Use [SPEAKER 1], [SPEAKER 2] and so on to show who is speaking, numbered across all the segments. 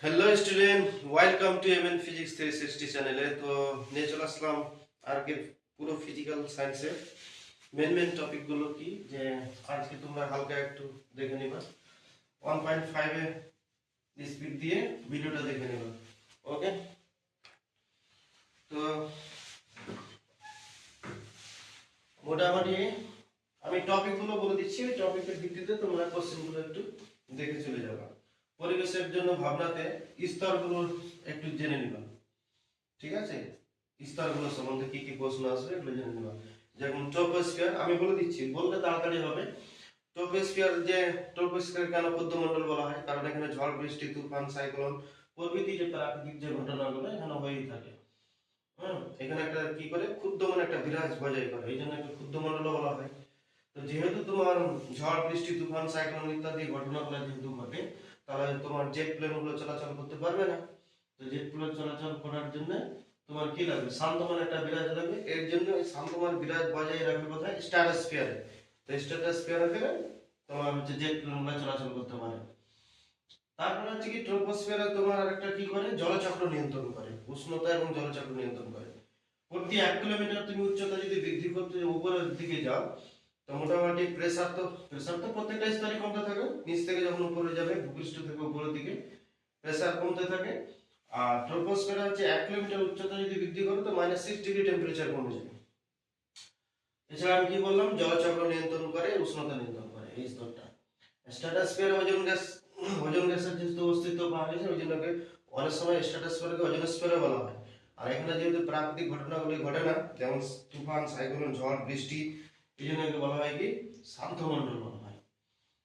[SPEAKER 1] Hello student, welcome to MN physics 360 চ্যানেলে। তো নিয়ে চলে আসলাম আজকে পুরো ফিজিক্যাল সায়েন্সের মেন টপিকগুলো কি যে আজকে তোমরা হালকা একটু দেখে নিবা 1.5 এ স্পিড দিয়ে ভিডিওটা দেখে নিবা। ওকে, তো মোটামুটি আমি টপিকগুলো বলে দিচ্ছি, ওই টপিকের ভিত্তিতে তোমরা কোশ্চেনগুলো একটু দেখে চলে যাবা। পরিবেশের জন্য ভাবনাতে স্তরগুলো একটু জেনে নিবা, ঠিক আছে? স্তরগুলো সম্বন্ধে কি কি প্রশ্ন আসবে এগুলো জেনে নেবা। যেমন ট্রপোস্ফিয়ার আমি বলে দিচ্ছি, বললে তাড়াতাড়ি হবে। ট্রপোস্ফিয়ার কেন ক্ষুদ্রমণ্ডল বলা হয়? কারণ এখানে ঝড় বৃষ্টি তুফান সাইক্লোন প্রভৃতি যে প্রাকৃতিক যে ঘটনাগুলো এখানে হয়েই থাকে। এখানে একটা কি করে ক্ষুদ্র মানে একটা বিরাজ বজায় করে, এই জন্য একটা ক্ষুদ্রমণ্ডল বলা হয়। তো যেহেতু তোমার ঝড় বৃষ্টি তুফান সাইক্লোন ইত্যাদি ঘটনাগুলো যেহেতু ঘটে, তাহলে তোমার জেট প্লেন গুলো চলাচল করতে পারবে না। তো জেট প্লেন চলাচল করার জন্য তোমার কি লাগবে? শান্তমান একটা বিরাজ লাগবে। এর জন্য এই শান্তমান বিরাজ বজায় রাখবে কোথায়? স্ট্র্যাটোস্ফিয়ারে। তো স্ট্র্যাটোস্ফিয়ারে গেলে তোমার হচ্ছে জেট প্লেন গুলো চলাচল করতে পারে। তারপরে হচ্ছে কি ট্রপোস্ফিয়ারে তোমার আরেকটা কি করে? জলচক্র নিয়ন্ত্রণ করে, উষ্ণতা এবং জলচক্র নিয়ন্ত্রণ করে। প্রতি 1 কিলোমিটার তুমি উচ্চতা যদি বৃদ্ধি করতে উপরের দিকে যাও, তো মোটামুটি প্রেসার তো প্রত্যেকটা স্তরে কমতে থাকে। নিচ থেকে যখন উপরে যাবে, ভূপৃষ্ঠ থেকে উপরের দিকে প্রেসার কমতে থাকে। আর ট্রপোস্ফিয়ার হচ্ছে 1 কিলোমিটার উচ্চতা যদি বৃদ্ধি করে তো -6 ডিগ্রি টেম্পারেচার কমে যাবে। এছাড়া আমি কি বললাম? জলচক্র নিয়ন্ত্রণ করে, উষ্ণতা নিয়ন্ত্রণ করে এই স্তরটা। স্ট্র্যাটোস্ফিয়ার ওজোন গ্যাসের যেহেতু অস্তিত্ব পাওয়া গেছে, ওই জন্য অনেক সময় স্ট্র্যাটোস্ফিয়ারকে ওজোনস্ফিয়ার বলা হয়। আর এখানে যেহেতু প্রাকৃতিক ঘটনাগুলি ঘটে না, যেমন তুফান সাইক্লোন ঝড় বৃষ্টি, এই জন্য একে বলা হয় কি? শান্ত মণ্ডল বলা হয়।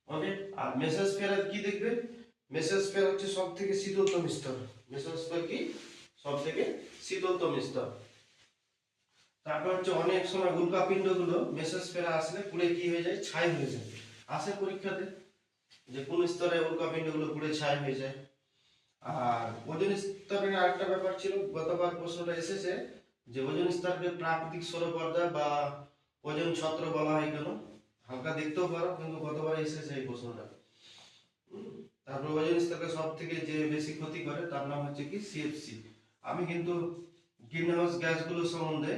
[SPEAKER 1] ওকে। আর মেসোস্ফিয়ার কি দেখবে? মেসোস্ফিয়ার হচ্ছে সব থেকে শীতলতম স্তর। মেসোস্ফিয়ার কি? সব থেকে শীতলতম স্তর। তারপর হচ্ছে অনেক সময় উল্কাপিণ্ড গুলো মেসোস্ফিয়ারে আসলে পুড়ে কি হয়ে যায়? ছাই হয়ে যায়। আসে পরীক্ষাতে যে কোন স্তরে উল্কাপিণ্ড গুলো পুড়ে ছাই হয়ে যায়। আর ওজোন স্তরের আরেকটা ব্যাপার ছিল, গতবার প্রশ্নটা এসেছে যে ওজোন স্তরকে প্রাকৃতিক সৌরপর্দা বা ওজোন ছত্র বলা হয় কেন? হালকা দেখতেও পারো, কিন্তু গতবার এসেছে এই প্রশ্নটা। তারপর ওজোন স্তরকে সব থেকে যে বেশি ক্ষতি করে তার নাম হচ্ছে কি? সিএফসি। আমি কিন্তু গ্রিনহাউস গ্যাসগুলো সম্বন্ধে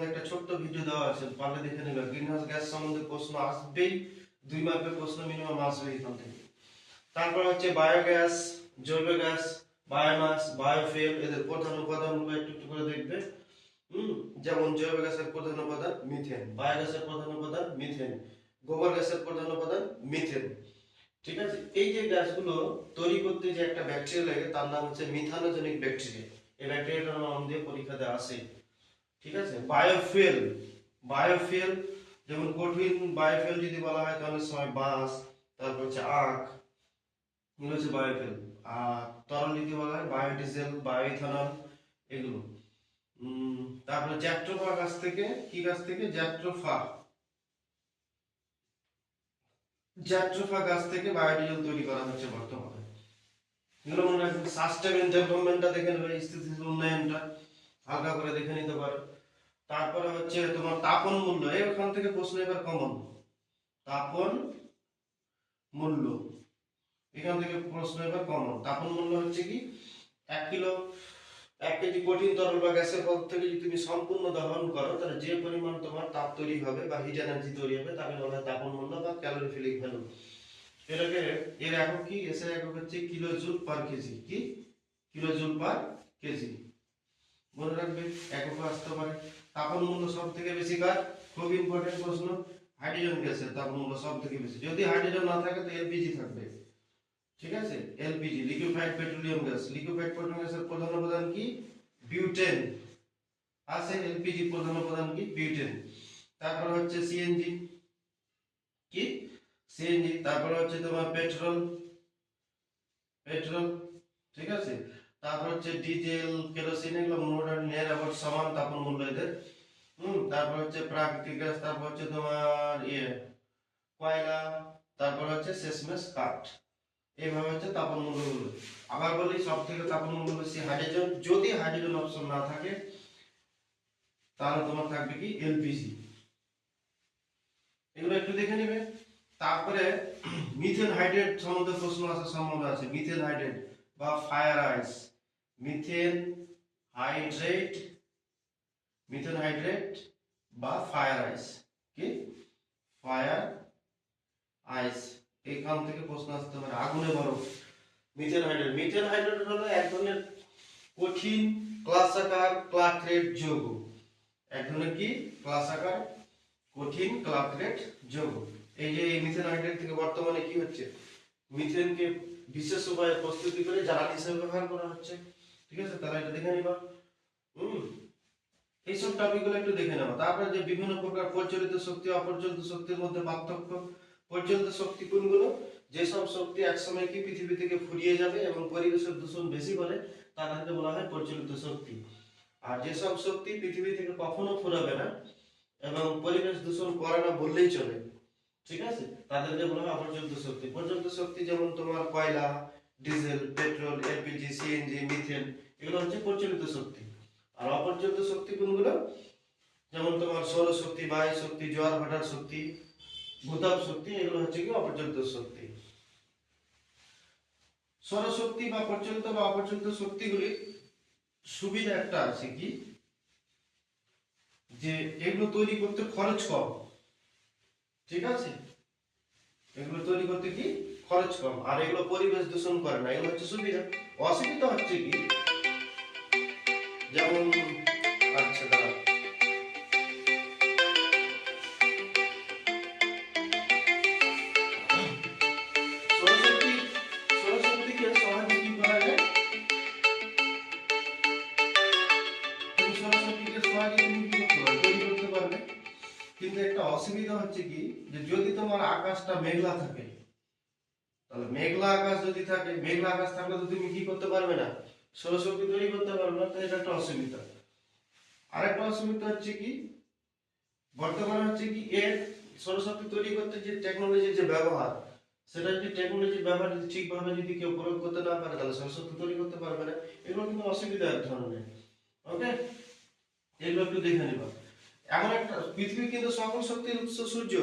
[SPEAKER 1] একটা ছোট্ট ভিডিও দেওয়া আছে, পারলে দেখে নেবে। গ্রিনহাউস গ্যাস সম্বন্ধে প্রশ্ন আসবেই, 2 মার্কের প্রশ্ন মিনিমাম আসবে এখান থেকে। তারপর হচ্ছে বায়োগ্যাস, জৈব গ্যাস, বায়োমাস, বায়োফুয়েল, এদের প্রধান উপাদানগুলো একটু একটু করে দেখবে। যেমন জৈব গ্যাসের প্রধান উপাদান মিথেন, বায়োগ্যাসের প্রধান উপাদান মিথেন, গোবর গ্যাসের প্রধান উপাদান মিথেন। ঠিক আছে? এই যে গ্যাসগুলো তৈরি করতে যে একটা ব্যাকটেরিয়া লাগে তার নাম হচ্ছে মিথানোজেনিক ব্যাকটেরিয়া। এই ব্যাকটেরিয়াটার নাম দিয়ে পরীক্ষাতে আসে। ঠিক আছে? বায়োফুয়েল যেমন কঠিন বায়োফুয়েল যদি বলা হয় তাহলে সময় বাঁশ, তারপর হচ্ছে আখ, এগুলো হচ্ছে বায়োফুয়েল। আর তরল যদি বলা হয় বায়োডিজেল, বায়োইথানল, এগুলো। তারপরে জ্যাট্রোফা গাছ থেকে, কি গাছ থেকে? জ্যাট্রোফা গাছ থেকে বায়োডিজেল তৈরি করা হচ্ছে বর্তমানে। এগুলো মনে রাখবেন। সাস্টেনেবল ডেভেলপমেন্টটা দেখে নেবে, স্থিতিশীল উন্নয়নটা হালকা করে দেখে নিতে পারো। তারপরে হচ্ছে তোমার তাপন মূল্য, এখান থেকে প্রশ্ন এবার কমন। তাপন মূল্য, এখান থেকে প্রশ্ন এবার কমন। তাপন মূল্য হচ্ছে কি? 1 কিলো 1 কেজি কঠিন তরল বা গ্যাসের পদার্থ থেকে যদি তুমি সম্পূর্ণ দহন করো, তাহলে যে পরিমাণ তোমার তাপ তৈরি হবে বা হিট এনার্জি তৈরি হবে তাকে বলা হয় তাপন মূল্য বা ক্যালোরিফিলিক ভ্যালু। এটাকে এর একক কি? এসআই একক হচ্ছে কিলো জুল পার কেজি। কি? Kilo joule per KG. মনে রাখবে, একক আসতে পারে। তাপন মূল্য সব থেকে বেশি কার? খুব ইম্পর্টেন্ট প্রশ্ন। হাইড্রোজেন গ্যাসের তাপন মূল্য সব থেকে বেশি। যদি হাইড্রোজেন না থাকে তো এলপিজি থাকবে। ঠিক আছে? LPG, liquefied petroleum gas. Liquefied petroleum গ্যাসের প্রধান উপাদান কি? বিউটেন। আছে এলপিজি প্রধান উপাদান কি? বিউটেন। তারপর হচ্ছে সিএনজি। কি? সিএনজি। তারপর হচ্ছে তোমার পেট্রোল। ঠিক আছে? তারপর হচ্ছে ডিজেল, কেরোসিন, এগুলো মোটামুটি নিয়ার অ্যাবাউট সমান তাপন মূল্য এদের। তারপর হচ্ছে প্রাকৃতিক গ্যাস, তারপর হচ্ছে তোমার কয়লা, তারপর হচ্ছে শেষমেশ কাঠ। এইভাবে হচ্ছে তাপন মূল্যগুলো। আবার বলি, সব থেকে তাপন মূল্য বেশি হাইড্রোজেন। যদি হাইড্রোজেন অপশন না থাকে তাহলে তোমার থাকবে কি? এলপিজি। এগুলো একটু দেখে নেবে। তারপরে মিথেন হাইড্রেট সম্বন্ধে প্রশ্ন আসার সম্ভাবনা আছে। মিথেন হাইড্রেট বা fire ice, methane hydrate, methane hydrate বা ফায়ার আইস, কি ফায়ার আইস, এখান থেকে প্রশ্ন আসতে পারে। আগুনে বরফ, মিথেন হাইড্রেট। মিথেন হাইড্রেট হলো এক ধরনের কঠিন ক্লাসাকার ক্লাথরেট যৌগ, এক ধরনের কি ক্লাসাকার কঠিন ক্লাথরেট যৌগ। এই যে মিথেন হাইড্রেট থেকে বর্তমানে কি হচ্ছে, মিথেনকে বিশেষ উপায়ে প্রস্তুতি করে জ্বালানি হিসেবে ব্যবহার করা হচ্ছে। ঠিক আছে, তাহলে এটা দেখে নিবা। এইসব টপিকগুলো একটু দেখে নেওয়া। তারপরে যে বিভিন্ন প্রকার প্রজ্বলিত শক্তি অপ্রজ্বলিত শক্তির মধ্যে পার্থক্য। প্রজ্বলিত শক্তি কোনগুলো, যেসব শক্তি একসময় কি পৃথিবী থেকে ফুরিয়ে যাবে এবং পরিবেশের দূষণ বেশি করে তাদেরকে বলা হয় প্রজ্বলিত শক্তি। আর যেসব শক্তি পৃথিবী থেকে কখনো ফুরাবে না এবং পরিবেশ দূষণ করে না বললেই চলে, ঠিক আছে, তাদেরকে বলা হয় অপ্রজ্বলিত শক্তি। প্রজ্বলিত শক্তি যেমন তোমার কয়লা, diesel, petrol, LPG, CNG, methane, এগুলো হচ্ছে প্রজ্বলিত শক্তি। আর অপ্রজ্বলিত শক্তি কোনগুলো, যেমন তোমার সৌরশক্তি, বায়ু শক্তি, জোয়ার ভাটার শক্তি, ভূতাপ শক্তি, এগুলো হচ্ছে কি অপ্রজ্বলিত শক্তি। সৌরশক্তি বা প্রচলিত বা অপ্রচলিত শক্তিগুলির সুবিধা একটা আছে কি, যে এগুলো তৈরি করতে খরচ কম। ঠিক আছে, এগুলো তৈরি করতে কি খরচ কম, আর এগুলো পরিবেশ দূষণ করে না, এগুলো হচ্ছে সুবিধা। অসুবিধা হচ্ছে কি, যেমন আচ্ছা দাঁড়া, সৌরশক্তি, সৌরশক্তিকে সহজে কি করা যায়, তুমি সৌরশক্তিকে সহজে তুমি কি করতে পারবে, তৈরি করতে পারবে। কিন্তু একটা অসুবিধা হচ্ছে কি, যে যদি তোমার আকাশটা মেঘলা থাকে, তাহলে মেঘলা আকাশ যদি থাকে, মেঘলা আকাশ থাকলে তো তুমি কি করতে পারবে না, সৌরশক্তি তৈরি করতে পারবে না। তাই এটা একটা অসুবিধা। আরেকটা অসুবিধা হচ্ছে কি, বর্তমানে হচ্ছে কি এর সৌরশক্তি তৈরি করতে যে টেকনোলজির যে ব্যবহার, সেটা যদি টেকনোলজির ব্যবহার যদি ঠিকভাবে যদি কেউ প্রয়োগ করতে না পারে, তাহলে সৌরশক্তি তৈরি করতে পারবে না। এগুলো কিন্তু অসুবিধা এক ধরনের। ওকে, এগুলো একটু দেখে নিবা। এমন একটা পৃথিবী কিন্তু সকল শক্তির উৎস সূর্য,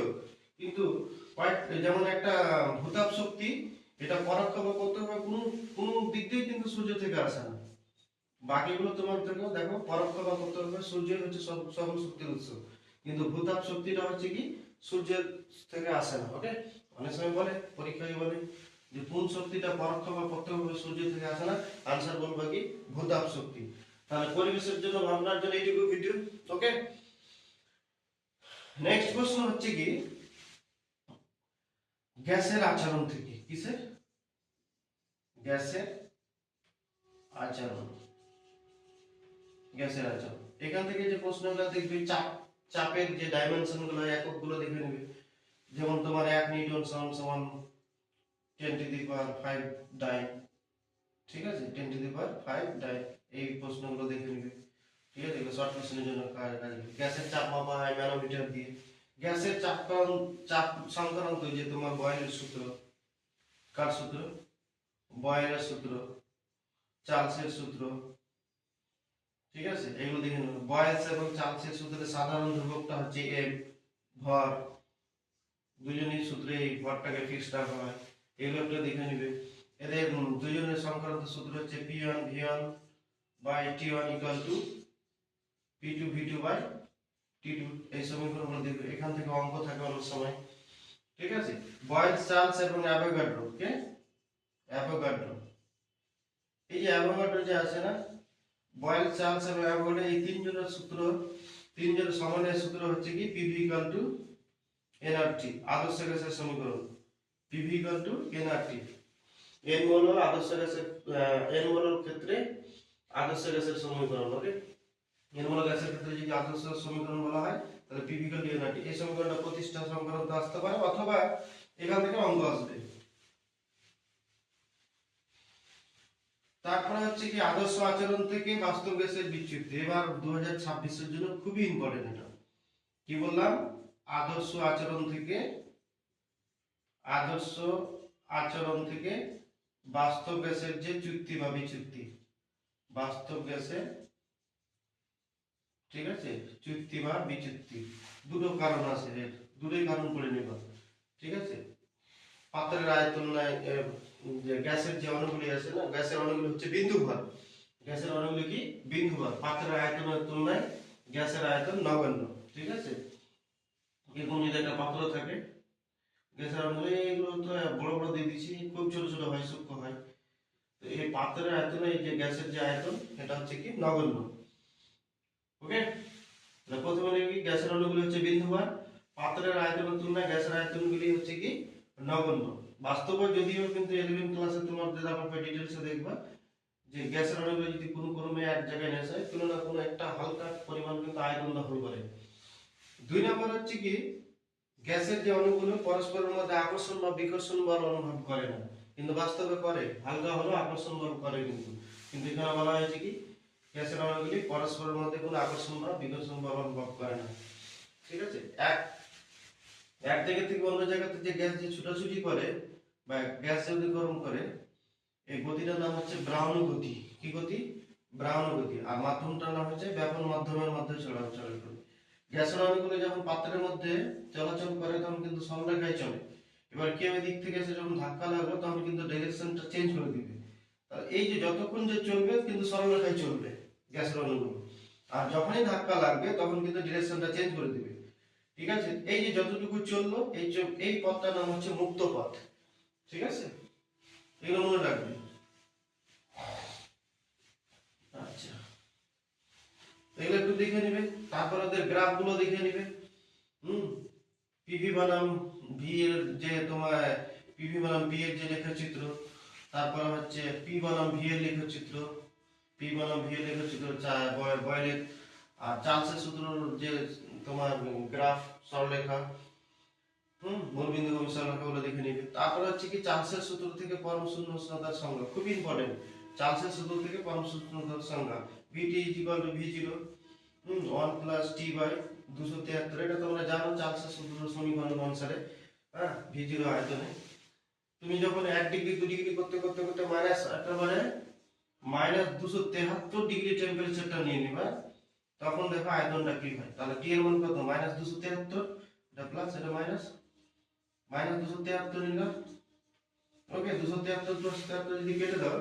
[SPEAKER 1] কিন্তু যেমন একটা ভূতাপ শক্তি, এটা পরোক্ষ বা প্রত্যক্ষ কোনো কোনো দিক দিয়ে কিন্তু সূর্য থেকে আসে না। বাকিগুলো তোমার দেখো দেখো পরোক্ষ বা প্রত্যক্ষ সূর্য হচ্ছে সকল শক্তির উৎস, কিন্তু ভূতাপ শক্তিটা হচ্ছে কি সূর্যের থেকে আসে না। ওকে, অনেক সময় বলে পরীক্ষায় বলে যে কোন শক্তিটা পরোক্ষ বা প্রত্যক্ষভাবে সূর্য থেকে আসে না, আনসার বলবো কি ভূতাপ শক্তি। তাহলে পরিবেশের জন্য ভাবনার জন্য এইটুকু ভিডিও। ওকে, নেক্সট প্রশ্ন হচ্ছে কি গ্যাসের আচরণ থেকে, কিসের, গ্যাসের আচরণ, গ্যাসের আচরণ। এখান থেকে যে প্রশ্নগুলো দেখবে চাপের যে ডাইমেনশন গুলো, একক গুলো দেখে নেবে। যেমন তোমার 1 নিউটন সমান 10 টু দি পাওয়ার 5 ডাইন, ঠিক আছে, 10 টু দি পাওয়ার 5 ডাইন, এই প্রশ্নগুলো দেখে নেবে। ঠিক আছে, এগুলো শর্ট কোশ্চেনের জন্য কাজে। গ্যাসের চাপ মাপা হয় ম্যানোমিটার দিয়ে। গ্যাসের চাপ সংক্রান্ত যে তোমার বয়েলের সূত্র, কার সূত্র, বয়েলের সূত্র, চার্লসের সূত্র, ঠিক আছে, এগুলো দেখে নেবে। বয়েলস এবং চার্লসের সূত্রে সাধারণ ধ্রুবকটা হচ্ছে এম, ভর, দুজনের সূত্রে এই ভরটাকে ফিক্সড রাখা হয়, এগুলো একটু দেখে নেবে। এদের দুজনের সংক্রান্ত সূত্র হচ্ছে P1 V1 by T1 equal to P2 V2 by T2, এই সমীকরণগুলো দেখবে। এখান থেকে অঙ্ক থাকে অনেক সময়। ঠিক আছে, বয়েলস, চার্লস এবং অ্যাভোগাড্রো, কে অ্যাভোগাড্রো, এই যে অ্যাভোগাড্রো যে আছে না, বয়েল, চার্লস এবং অ্যাভোগাড্রো, এই তিনজনের সূত্র, তিনজনের সমন্বয়ের সূত্র হচ্ছে কি PV ইকুয়াল টু nRT, আদর্শ গ্যাসের সমীকরণ। PV equal to nRT, n মোল হলো আদর্শ গ্যাসের, n মোল ক্ষেত্রে আদর্শ গ্যাসের সমীকরণ। ওকে, n মোল গ্যাসের ক্ষেত্রে যদি আদর্শ সমীকরণ বলা হয়, তাহলে PV ইকুয়াল টু nRT। এই সমীকরণটা প্রতিষ্ঠা সংক্রান্ত আসতে পারে, অথবা এখান থেকে অঙ্ক আসবে। তারপরে হচ্ছে কি আদর্শ আচরণ থেকে বাস্তব গ্যাসের বিচ্যুতি। এবার 2026 এর জন্য খুবই ইম্পর্টেন্ট এটা। কি বললাম, আদর্শ আচরণ থেকে, আদর্শ আচরণ থেকে বাস্তব গ্যাসের যে চুক্তি বা বিচ্যুতি, বাস্তব গ্যাসের, ঠিক আছে, চুক্তি বা বিচ্যুতি, দুটো কারণ আছে, এর দুটোই কারণ পড়ে নেব। ঠিক আছে। পাত্রের আয়তন নাই, যে গ্যাসের যে অণুগুলি আছে না, গ্যাসের অণুগুলি হচ্ছে বিন্দু ভর। গ্যাসের অণুগুলি কি বিন্দু ভর। পাত্রের আয়তনের তুলনায় গ্যাসের আয়তন নগণ্য। ঠিক আছে। এরকম যদি একটা পাত্র থাকে, গ্যাসের অণুগুলি এগুলো তো বড় বড় দিয়ে দিচ্ছি, খুব ছোট ছোট হয়, সূক্ষ্ম হয়। তো এই পাত্রের আয়তনে এই যে গ্যাসের যে আয়তন, এটা হচ্ছে কি নগণ্য। ওকে। প্রথমে কি গ্যাসের অণুগুলি হচ্ছে বিন্দু ভর, পাত্রের আয়তনের তুলনায় গ্যাসের আয়তনগুলি হচ্ছে কি নগণ্য। বাস্তবে যদিও কিন্তু 11 ক্লাসে তোমার দেওয়া হবে, ডিটেইলসে দেখবা যে গ্যাসের অণুগুলো যদি কোনো ক্রমে এক জায়গায় নিয়ে আসে, কোনো না কোনো একটা হালকা পরিমাণ কিন্তু আয়তন দখল করে। দুই নম্বর হচ্ছে কি গ্যাসের যে অণুগুলো পরস্পরের মধ্যে আকর্ষণ বা বিকর্ষণ বল অনুভব করে না, কিন্তু বাস্তবে করে। হালকা হলেও আকর্ষণ বল করে কিন্তু। কিন্তু এখানে বলা হয়েছে কি গ্যাসের অণুগুলি পরস্পরের মধ্যে কোনো আকর্ষণ বা বিকর্ষণ বল অনুভব করে না। ঠিক আছে। এক এক জায়গা থেকে অন্য জায়গাতে যে গ্যাস যে ছুটাছুটি করে বা গ্যাস যদি গরম করে, এই গতিটার নাম হচ্ছে ব্রাউন গতি। কি গতি? ব্রাউন গতি। আর মাধ্যমটার নাম হচ্ছে ব্যাপন মাধ্যমের মধ্যে চলাচল করে। গ্যাসের অণুগুলো যখন পাত্রের মধ্যে চলাচল করে তখন কিন্তু সরলরেখায় চলে। এবার কেউ এদিক থেকে এসে যখন ধাক্কা লাগবে তখন কিন্তু ডাইরেকশনটা চেঞ্জ করে দিবে। এই যে যতক্ষণ যে চলবে কিন্তু সরলরেখায় চলবে গ্যাসের অণুগুলো, আর যখনই ধাক্কা লাগবে তখন কিন্তু ডিরেকশনটা চেঞ্জ করে দিবে। ঠিক আছে। এই যে যতটুকু চললো এই পথটার নাম হচ্ছে মুক্ত পথ। ঠিক আছে, এগুলো মনে রাখবে। আচ্ছা, এগুলো একটু দেখে নিবে, তারপর ওদের গ্রাফ গুলো দেখে নিবে। পিভি বনাম ভি এর যে তোমার পিভি বনাম ভি এর যে লেখচিত্র, তারপর হচ্ছে পি বনাম ভি এর লেখচিত্র, পি বনাম ভি এর লেখচিত্র বয়েলের, আর চার্লসের সূত্রর যে তোমার গ্রাফ সরলরেখা, মূলবিন্দু এবং সরলরেখাগুলো দেখে নিবে। তারপর হচ্ছে কি চার্লসের সূত্র থেকে পরম শূন্য উষ্ণতার সংজ্ঞা, খুব ইম্পর্টেন্ট। চার্লসের সূত্র থেকে পরম শূন্য উষ্ণতার সংজ্ঞা, Vt = V0 1 + T / 273। এটা তোমরা জানো চার্লসের সূত্র সমীকরণ অনুসারে। হ্যাঁ, V0 আয়তনে তুমি যখন 1 ডিগ্রি 2 ডিগ্রি করতে করতে করতে মাইনাস একেবারে -273 ডিগ্রি টেম্পারেচারটা নিয়ে নিবা, তখন দেখো আয়তনটা কি হয়। তাহলে T এর মান কত? -273, এটা প্লাস এটা মাইনাস, -273 নিলাম। ওকে, 273 + 73 যদি কেটে দাও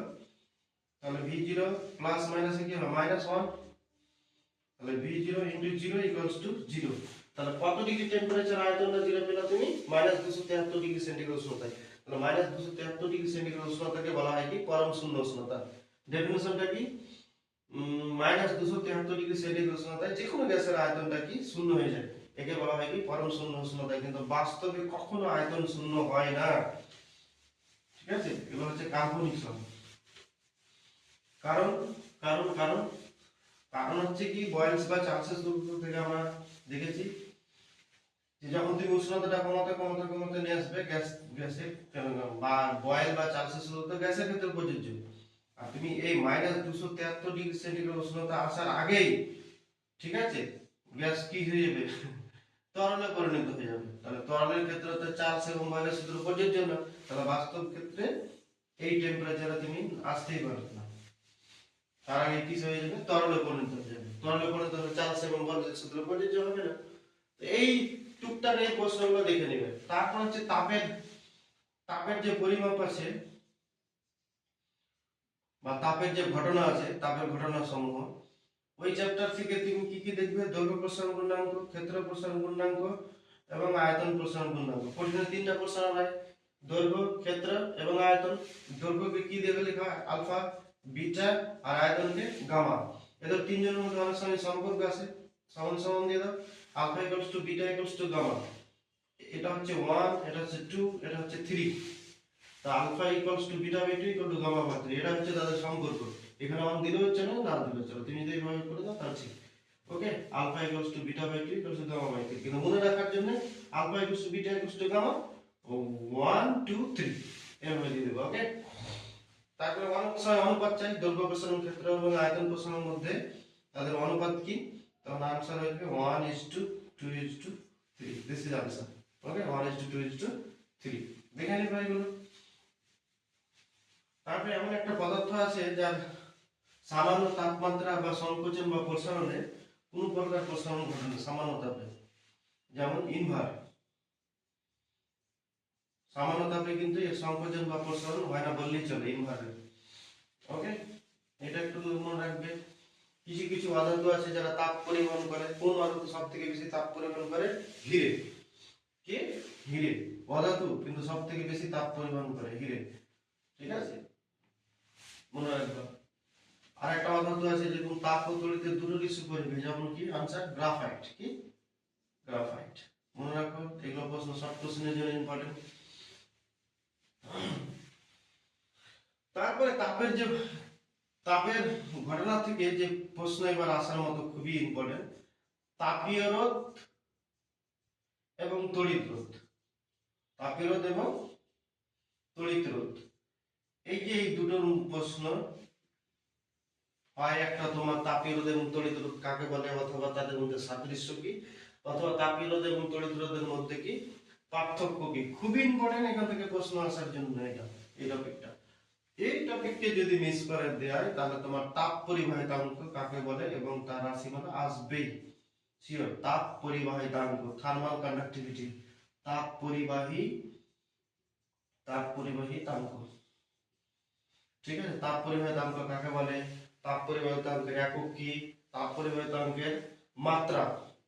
[SPEAKER 1] তাহলে V0 প্লাস মাইনাসে কি হবে? -1। তাহলে V0 * 0 = 0। তাহলে কত ডিগ্রি টেম্পারেচার আয়তনটা 0 পেলা তুমি? -273 ডিগ্রি সেন্টিগ্রেড উষ্ণতায়। তাহলে -273 ডিগ্রি সেন্টিগ্রেড উষ্ণতাকে বলা হয় কি পরম শূন্য উষ্ণতা। ডেফিনিশনটা কি? -273 ডিগ্রি সেন্টিগ্রেড উষ্ণতায় যে কোনো গ্যাসের আয়তনটা কি শূন্য হয়ে যায়, একে বলা হয় কি পরম শূন্য উষ্ণতা। কিন্তু বাস্তবে কখনো আয়তন শূন্য হয় না। ঠিক আছে, এগুলো হচ্ছে কাল্পনিক সব। কারণ কারণ কারণ কারণ হচ্ছে কি বয়েলস বা চার্লসের সূত্র থেকে আমরা দেখেছি যে যখন তুমি উষ্ণতাটা কমাতে কমাতে কমাতে নিয়ে আসবে গ্যাসের বা বয়েল বা চার্লসের সূত্র তো গ্যাসের ক্ষেত্রে প্রযোজ্য। আর তুমি এই -273 ডিগ্রি সেন্টিগ্রেড উষ্ণতা আসার আগেই, ঠিক আছে, গ্যাস কি হয়ে যাবে? তরলে পরিণত হয়ে যাবে। তাহলে তরলের ক্ষেত্রে তো চার্লস এবং বয়েলের সূত্র প্রযোজ্য না। তাহলে বাস্তব ক্ষেত্রে এই টেম্পারেচারে তুমি আসতেই পারবে না। তার আগে কি হয়ে যাবে? তরলে পরিণত হয়ে যাবে। তরলে পরিণত হলে চার্লস এবং বয়েলের সূত্র প্রযোজ্য হবে না। এই টুকটাক এই প্রশ্নগুলো দেখে নেবে। তারপর হচ্ছে তাপের যে পরিমাপ আছে বা তাপের যে ঘটনা আছে, তাপের ঘটনা সমূহ, ওই চ্যাপ্টার থেকে তুমি কি কি দেখবে? দৈর্ঘ্য প্রসারণ গুণাঙ্ক, ক্ষেত্র প্রসারণ গুণাঙ্ক এবং আয়তন প্রসারণ গুণাঙ্ক। প্রশ্নে 3টা প্রসারণ হয়, দৈর্ঘ্য, ক্ষেত্র এবং আয়তন। দৈর্ঘ্যকে কি দিয়ে লেখা হয়? আলফা, বিটা, আর আয়তনকে গামা। এদের তিনজনের মধ্যে অনেক সময় সম্পর্ক আছে, সমান সমান দিয়ে দাও। Alpha = beta = gamma. এটা হচ্ছে 1, এটা হচ্ছে 2, এটা হচ্ছে 3। তা আলফা = β/2 = গামা / 3। এটা হচ্ছে তাদের সম্পর্ক। এখানে 1 দিলে হচ্ছে না, না দিলে হচ্ছে না, তুমি যদি এইভাবে করে দাও তাহলে ঠিক। ওকে, আলফা = β/2 = গামা / 3। কিন্তু মনে রাখার জন্য আলফা = বিটা = গামা 1 2 3 এভাবে দিয়ে দেব। ওকে, তারপরে অনেক সময় অনুপাত চাই দৈর্ঘ্য প্রসারণ, ক্ষেত্র এবং আয়তন প্রসারণের মধ্যে তাদের অনুপাত কি? তখন आंसर হবে 1:2:3। This is answer. ওকে, 1:2:3 দেখে নিন এগুলো। তারপরে এমন একটা পদার্থ আছে যার সামান্য তাপমাত্রা বা সংকোচন বা প্রসারণে কোনো প্রকার প্রসারণ ঘটে না সামান্য তাপে, যেমন ইনভার। সামান্য তাপে কিন্তু এর সংকোচন বা প্রসারণ হয় না বললেই চলে ইনভার্টেড। ওকে, এটা একটু মনে রাখবে। কিছু কিছু অধাতু আছে যারা তাপ পরিবহন করে। কোন অধাতু সব থেকে বেশি তাপ পরিবহন করে? হিরে। কি? হিরে। অধাতু কিন্তু সব থেকে বেশি তাপ পরিবহন করে হিরে। ঠিক আছে, মনে রাখবে। আর একটা অধাতু আছে যেরকম তাপ ও তড়িতের দুটোরই সুপরিবাহী, যেমন কি আনসার গ্রাফাইট। কি? গ্রাফাইট। মনে রাখো, এগুলো প্রশ্ন শর্ট কোশ্চেনের জন্য ইম্পর্টেন্ট। তারপরে তাপের ঘটনা থেকে যে প্রশ্ন এবার আসার মতো খুবই ইম্পর্টেন্ট, তাপীয় রোধ এবং তড়িৎ রোধ। তাপীয় রোধ এবং তড়িৎ রোধ, এই যে এই দুটো প্রশ্ন হয়, একটা তোমার তাপীয় রোধ এবং তড়িৎ রোধ কাকে বলে, অথবা তাদের মধ্যে সাদৃশ্য কি, অথবা তাপীয় রোধ এবং তড়িৎ রোধের মধ্যে কি পার্থক্য কি। খুবই ইম্পর্টেন্ট এখান থেকে প্রশ্ন আসার জন্য এই টপিকটা। এই টপিককে যদি মিস করে দেয় তাহলে তোমার তাপ পরিবাহিতাঙ্ক কাকে বলে এবং তার রাশিমালা আসবেই শিওর। তাপ পরিবাহিতাঙ্ক, থার্মাল কন্ডাক্টিভিটি, তাপ পরিবাহিতাঙ্ক। ঠিক আছে, তাপ পরিবাহিতাঙ্ক কাকে বলে, তাপ পরিবাহিতাঙ্কের একক কি, তাপ পরিবাহিতাঙ্কের মাত্রা,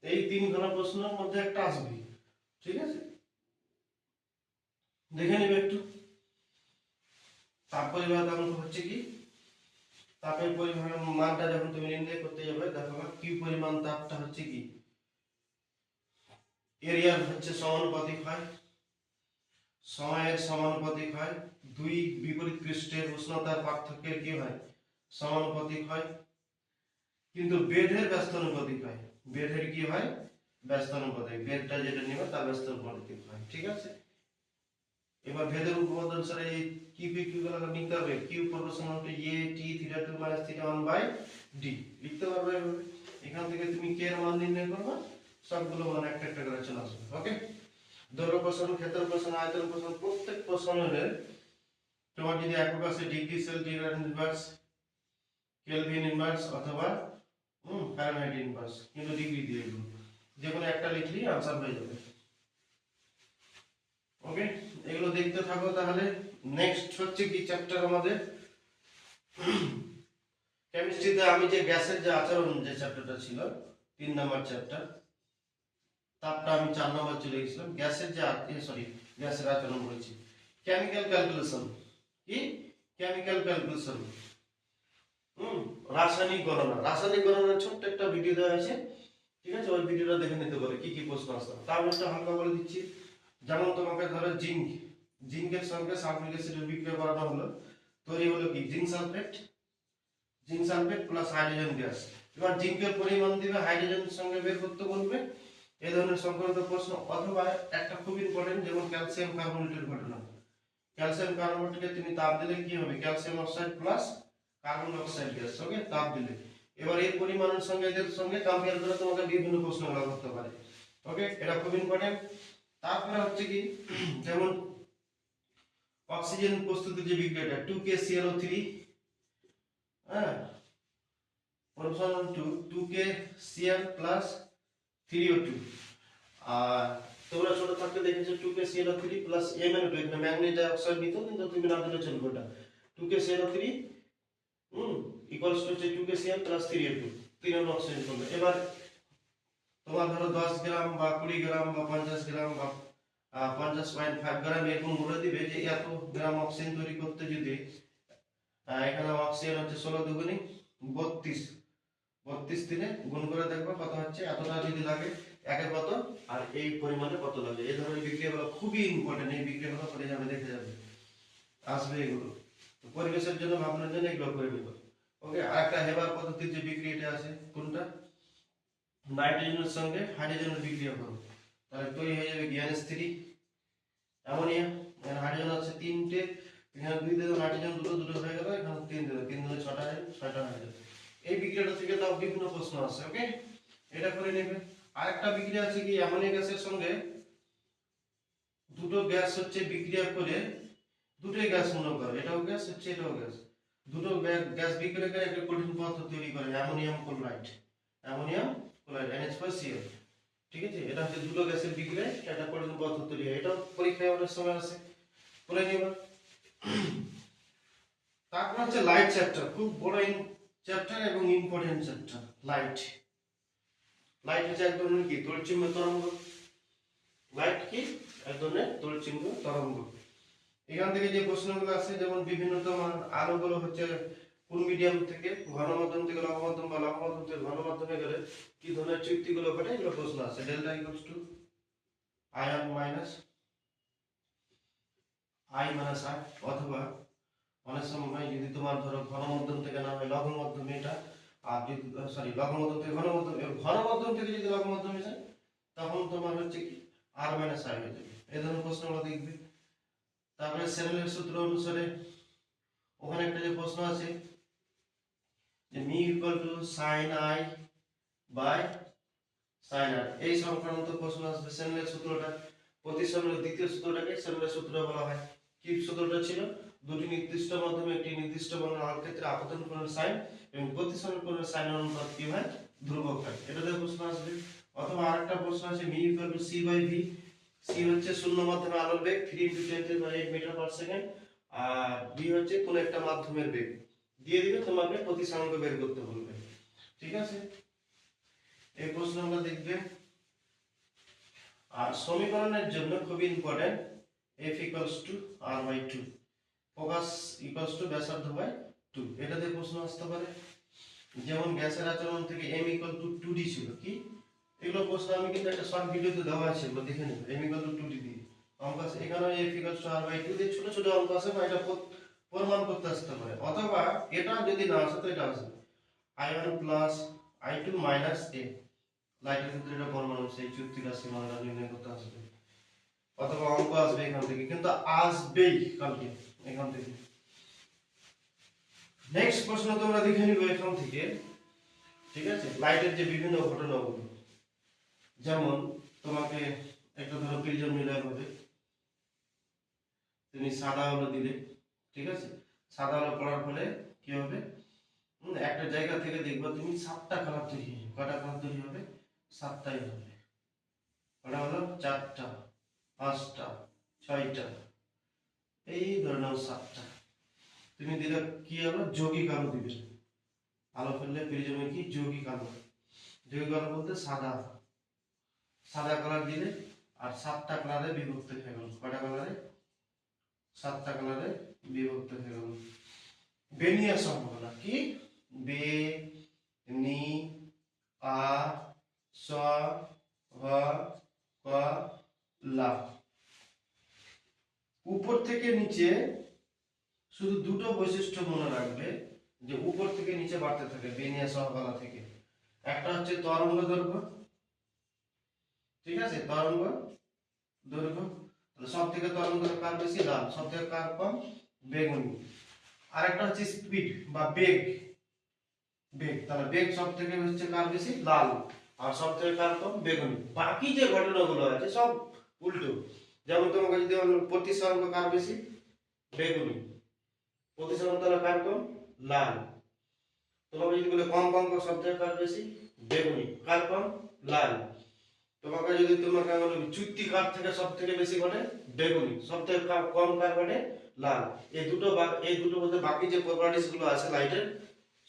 [SPEAKER 1] এই তিনখানা প্রশ্নের মধ্যে একটা আসবে। ঠিক আছে, দেখে নিবে একটু। তাপ পরিবাহিতাঙ্ক হচ্ছে কি, তাপের পরিমাণ মানটা যখন তুমি নির্ণয় করতে যাবে, দেখো কি পরিমাণ তাপটা হচ্ছে কি এরিয়ার হচ্ছে সমানুপাতিক হয়, সময়ের সমানুপাতিক হয়, দুই বিপরীত পৃষ্ঠের উষ্ণতার পার্থক্যের কি হয় সমানুপাতিক হয়, কিন্তু বেধের ব্যস্তানুপাতিক হয়। বেধের কি হয়? ব্যস্তানুপাতিক। বেধটা যেটা নিবে তার ব্যস্তানুপাতিক হয়। ঠিক আছে, এবার ভেদের উপপাদ্য অনুসারে এই কিউ পি কিউ গুলো নিতে হবে। Q proportional to A T theta 2 minus theta 1 by D লিখতে পারবে এভাবে। এখান থেকে তুমি কে এর মান নির্ণয় করবে, সবগুলো মান একটা একটা করে চলে আসবে। ওকে, দৈর্ঘ্য প্রসারণ, ক্ষেত্র প্রসারণ, আয়তন প্রসারণ, প্রত্যেক প্রসারণের তোমার যদি একক আছে degree centigrade inverse, kelvin inverse অথবা ফারেনহাইট ইনভার্স, কিন্তু ডিগ্রি দিয়ে দেবো, যে কোনো একটা লিখলেই आंसर হয়ে যাবে। ওকে, এগুলো দেখতে থাকো তাহলে। নেক্সট হচ্ছে কি চ্যাপ্টার আমাদের কেমিস্ট্রিতে, আমি যে গ্যাসের যে আচরণ যে চ্যাপ্টারটা ছিল 3 নাম্বার চ্যাপ্টার, তাপটা আমি 4 নাম্বার চলে গেছিলাম। গ্যাসের যে গ্যাসের আচরণ বলেছি, কেমিক্যাল ক্যালকুলেশন। কি? কেমিক্যাল ক্যালকুলেশন, রাসায়নিক গণনা। রাসায়নিক গণনার ছোট্ট একটা ভিডিও দেওয়া আছে, ঠিক আছে, ওই ভিডিওটা দেখে নিতে পারে কি কি প্রশ্ন আসে। তার মধ্যে হালকা বলে দিচ্ছি, যেমন তোমাকে ধরো জিঙ্কের সঙ্গে সালফিউরিক অ্যাসিডের বিক্রিয়া করানো হলো, তৈরি হলো কি zinc sulphate plus hydrogen gas. এবার জিঙ্কের পরিমাণ দিবে, হাইড্রোজেনের সঙ্গে বের করতে বলবে, এই ধরনের সংক্রান্ত প্রশ্ন। অথবা একটা খুব ইম্পর্টেন্ট, যেমন ক্যালসিয়াম কার্বনেটের ঘটনা। ক্যালসিয়াম কার্বনেটকে তুমি তাপ দিলে কি হবে, calcium oxide plus carbon dioxide gas. Okay, তাপ দিলে এবার এই পরিমাণের সঙ্গে এদের সঙ্গে কম্পেয়ার করে তোমাকে বিভিন্ন প্রশ্ন করা করতে পারে। ওকে, এটা খুব ইম্পর্টেন্ট। তারপরে হচ্ছে কি, যেমন অক্সিজেন প্রস্তুতির যে বিক্রিয়াটা 2KClO3, হ্যাঁ, proportional to 2KCl plus 3O2। আর তোমরা ছোট থাকতে দেখেছো 2KClO3 প্লাস MnO2, এখানে ম্যাগনেট অক্সাইড নিত, কিন্তু তুমি না দিলে চলবে। ওটা 2KClO3 equals to 2KCl plus 3O2, 3 অণু অক্সিজেন করবে। এবার তোমার ধরো 10 গ্রাম বা 20 গ্রাম বা 50 গ্রাম বা 50.5 গ্রাম এরকম বলে দিবে যে এত গ্রাম অক্সিজেন তৈরি করতে যদি এখানে অক্সিজেন হচ্ছে 16 দুগুণে 32 দিনে গুণ করে দেখবো কত হচ্ছে, এতটা যদি লাগে একে কত আর এই পরিমাণে কত লাগে। এই ধরনের বিক্রিয়াগুলো খুবই ইম্পর্টেন্ট, এই বিক্রিয়াগুলো করে যাবে, দেখে যাবে, আসবে এগুলো। তো পরিবেশের জন্য ভাবনার জন্য এগুলো করে নিব। ওকে, আর একটা হেবার পদ্ধতির যে বিক্রিয়াটা আছে, কোনটা, নাইট্রোজেনের সঙ্গে হাইড্রোজেনের বিক্রিয়া করো, তাহলে তৈরি হয়ে যাবে NH3 অ্যামোনিয়া। এখানে হাইড্রোজেন আছে 3টে, এখানে 2 দিলে নাইট্রোজেন দুটো হয়ে গেল, এখানে 3 দিলে 3 দিলে 6টা হয়ে যাবে। এই বিক্রিয়াটা থেকে তাও বিভিন্ন প্রশ্ন আছে। ওকে, এটা করে নেবে। আরেকটা বিক্রিয়া আছে কি, অ্যামোনিয়া গ্যাসের সঙ্গে দুটো গ্যাস হচ্ছে বিক্রিয়া করে দুটোই গ্যাস মনে করো, এটাও গ্যাস হচ্ছে এটাও গ্যাস, দুটো গ্যাস বিক্রিয়া করে একটা কঠিন পদার্থ তৈরি করে অ্যামোনিয়াম ক্লোরাইড, NH4Cl। ঠিক আছে, এটা হচ্ছে দুটো গ্যাসের বিক্রিয়ায় একটা কঠিন পদার্থ তৈরি হয়। এটাও পরীক্ষায় অনেক সময় আসে, করে নিবা। তারপর হচ্ছে লাইট চ্যাপ্টার, খুব বড় চ্যাপ্টার এবং ইম্পর্টেন্ট চ্যাপ্টার লাইট। লাইট হচ্ছে এক ধরনের কি তড়িৎচুম্ব তরঙ্গ। লাইট কি এক ধরনের তড়িৎচুম্ব তরঙ্গ। এখান থেকে যে প্রশ্নগুলো আছে, যেমন বিভিন্ন তোমার আলোগুলো হচ্ছে কোন মিডিয়াম থেকে, ঘন মাধ্যম থেকে লঘু মাধ্যম বা লঘু মাধ্যম থেকে ঘন মাধ্যমে গেলে কি ধরনের চুক্তিগুলো ঘটে, এগুলো প্রশ্ন আছে। Delta equals to I minus I, অথবা অনেক সময় যদি তোমার ধরো ঘন মাধ্যম থেকে না হয় লঘু মাধ্যমে এটা, আর যদি লঘু মাধ্যম থেকে ঘন মাধ্যম, ঘন মাধ্যম থেকে যদি লঘু মাধ্যমে যায় তখন তোমার হচ্ছে কি আর মাইনাস আই হয়ে যাবে। এই ধরনের প্রশ্নগুলো দেখবে। তারপরে স্নেলের সূত্র অনুসারে ওখানে একটা যে প্রশ্ন আছে যে mu equal to sine i by sine r, এই সংক্রান্ত প্রশ্ন আসবে। স্নেলের সূত্রটা, প্রতিসরণের দ্বিতীয় সূত্রটাকে স্নেলের সূত্র বলা হয়। কি সূত্রটা ছিল? দুটি নির্দিষ্ট মাধ্যমে একটি নির্দিষ্ট বর্ণের আলোর ক্ষেত্রে আপতন কোণের সাইন এবং প্রতিসরণ কোণের সাইন অনুপাত কি হয়? ধ্রুবক হয়। এটাতে প্রশ্ন আসবে। অথবা আরেকটা প্রশ্ন আছে mu equal to C by V. C হচ্ছে শূন্য মাধ্যমে আলোর বেগ 3 × 10⁸ মিটার পার সেকেন্ড, আর ভি হচ্ছে কোন একটা মাধ্যমের বেগ দিয়ে দিবে, তোমাকে প্রতিসরাঙ্ক বের করতে বলবে। ঠিক আছে, এই প্রশ্ন আমরা দেখবে। আর সমীকরণের জন্য খুব important f equals to r by 2, focus equals to ব্যাসার্ধ বাই 2। এটাতে প্রশ্ন আসতে পারে। যেমন গ্যাসের আচরণ থেকে m ইকুয়াল টু 2d ছিল। কি এগুলো প্রশ্ন আমি কিন্তু একটা শর্ট ভিডিওতে দেওয়া আছে, ওগুলো দেখে নেবে। m ইকুয়াল টু 2d দিয়ে অঙ্ক আছে। এখানে f equals to r by 2 দিয়ে ছোট ছোট অঙ্ক আছে, বা এটা প্রমাণ করতে আসতে পারে। অথবা এটা যদি না আসে তো এটা আসবে i1 plus i2 minus a, লাইটের ক্ষেত্রে এটা পরমাণু, সেই চুক্তির সীমানা নির্ণয় করতে আসবে। অথবা অঙ্ক আসবে এখান থেকে, কিন্তু আসবেই কালকে এখান থেকে। নেক্সট প্রশ্ন তোমরা দেখে নিবে এখান থেকে। ঠিক আছে, লাইটের যে বিভিন্ন ঘটনাগুলো, যেমন তোমাকে একটা ধরো প্রিজম নির্ণয় হবে, তুমি সাদা আলো দিলে। ঠিক আছে, সাদা আলো পড়ার ফলে কি হবে? একটা জায়গা থেকে দেখবা তুমি 7টা কালার তৈরি হবে। কয়টা কালার তৈরি হবে? 7টাই হবে। ওটা হলো 4টা, 5টা, 6টা, এই ধরনের 7টা। তুমি দিলে কি হলো? যৌগিক আলো দিবে। আলো ফেললে প্রিজমে কি যৌগিক আলো। যৌগিক আলো বলতে সাদা, সাদা কালার দিলে আর 7টা কালারে বিভক্ত হয়ে গেল। কয়টা কালারে? 7টা কালারে বিভক্ত হয়ে গেল। বেনিয়ার সম্ভাবনা কি? বে নি আ স হ ক লা। উপর থেকে নিচে শুধু দুটো বৈশিষ্ট্য মনে রাখবে, যে উপর থেকে নিচে বাড়তে থাকে বেনিয়া সহকালা থেকে। একটা হচ্ছে তরঙ্গ দৈর্ঘ্য। ঠিক আছে, তরঙ্গ দৈর্ঘ্য, তাহলে সব থেকে তরঙ্গ দৈর্ঘ্য কার বেশি? লাল। সব থেকে কার কম? বেগুনি। আরেকটা হচ্ছে স্পিড বা বেগ। বেগ, তাহলে বেগ সব থেকে হচ্ছে কার বেশি? লাল। আর সব থেকে কার কম? বেগুনি। বাকি যে ঘটনাগুলো আছে সব উল্টো। যেমন তোমাকে যদি প্রতিসরাঙ্ক কার বেশি? বেগুনি। প্রতিসরাঙ্ক তাহলে কার কম? লাল। তোমাকে যদি বলে কম্পাঙ্ক সব থেকে কার বেশি? বেগুনি। কার কম? লাল। তোমাকে যদি তোমাকে বলে চুক্তি কার থেকে সব থেকে বেশি ঘটে? বেগুনি। সব থেকে কম কার ঘটে? লাল। এই দুটো বলতে বাকি যে প্রপার্টিস গুলো আছে লাইটের,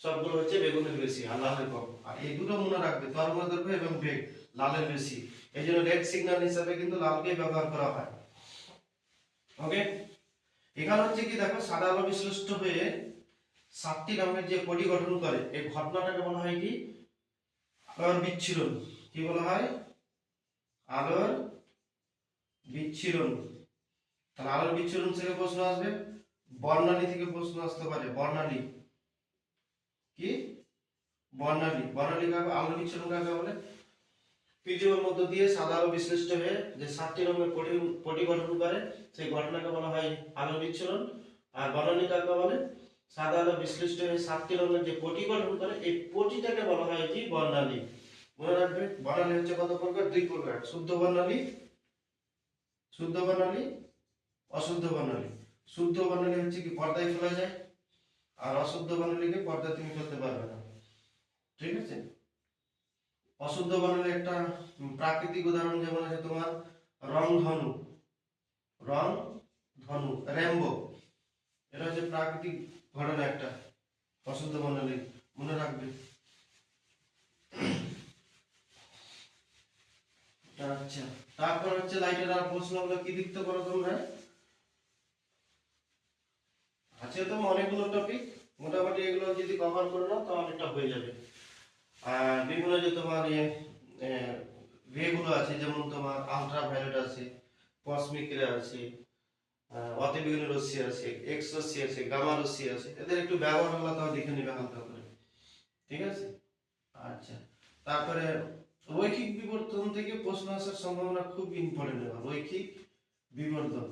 [SPEAKER 1] সবগুলো হচ্ছে বেগুনের বেশি আর লালের কম। আর এই দুটো মনে রাখবে, তরঙ্গ দৈর্ঘ্য এবং বেগ লালের বেশি। এই জন্য রেড সিগন্যাল হিসাবে কিন্তু লালকে ব্যবহার করা হয়। ওকে, এখানে হচ্ছে কি দেখো, সাদা আলো বিশ্লিষ্ট হয়ে 7টি রঙের যে পটি গঠন করে, এই ঘটনাটাকে বলা হয় কি? আলোর বিচ্ছুরণ। কি বলা হয়? আলোর বিচ্ছুরণ। তাহলে আলোর বিচ্ছুরণ থেকে প্রশ্ন আসবে, বর্ণালী থেকে প্রশ্ন আসতে পারে। বর্ণালী কি? বর্ণালী। বর্ণালী কাকে? আলোর বিচ্ছুরণ কাকে বলে? প্রিজমের মধ্য দিয়ে সাদা আলো বিশ্লিষ্ট হয়ে যে 7টি রঙের পটি গঠন করে, সেই ঘটনাকে বলা হয় আলোর বিচ্ছুরণ। আর বর্ণালী কাকে বলে? সাদা আলো বিশ্লিষ্ট হয়ে 7টি রঙের যে পটি গঠন করে, এই পটিটাকে বলা হয় কি? বর্ণালী। মনে রাখবে, বর্ণালী হচ্ছে কত প্রকার? 2 প্রকার। শুদ্ধ বর্ণালী, শুদ্ধ বর্ণালী, অশুদ্ধ বর্ণালী। শুদ্ধ বর্ণালী হচ্ছে কি পর্দায় ফেলা যায়, আর অশুদ্ধ বর্ণালীকে পর্দায় তুমি ফেলতে পারবে না। ঠিক আছে, অশুদ্ধ বর্ণালীর একটা প্রাকৃতিক উদাহরণ যেমন আছে তোমার রংধনু। রংধনু ধনু, র্যাম্বো, এটা হচ্ছে প্রাকৃতিক ঘটনা একটা, বসন্ত মন্ডলী, মনে রাখবে। আচ্ছা, তারপর হচ্ছে লাইটের আর প্রশ্নগুলো কি লিখতে পারো তোমরা? আছে তো অনেকগুলো টপিক, মোটামুটি এগুলো যদি কভার করে নাও তো অনেকটা হয়ে যাবে। আর বিভিন্ন যে তোমার রেগুলো আছে, যেমন তোমার আলট্রা ভায়োলেট আছে, কসমিক রে আছে, অতিবেগুনি রশ্মি আছে, এক্স রশ্মি আছে, গামা রশ্মি আছে, এদের একটু ব্যবহারগুলো তাও দেখে নিবে হালকা করে, ঠিক আছে? আচ্ছা, তারপরে রৈখিক বিবর্তন থেকে প্রশ্ন আসার সম্ভাবনা খুব ইম্পর্টেন্ট। রৈখিক বিবর্তন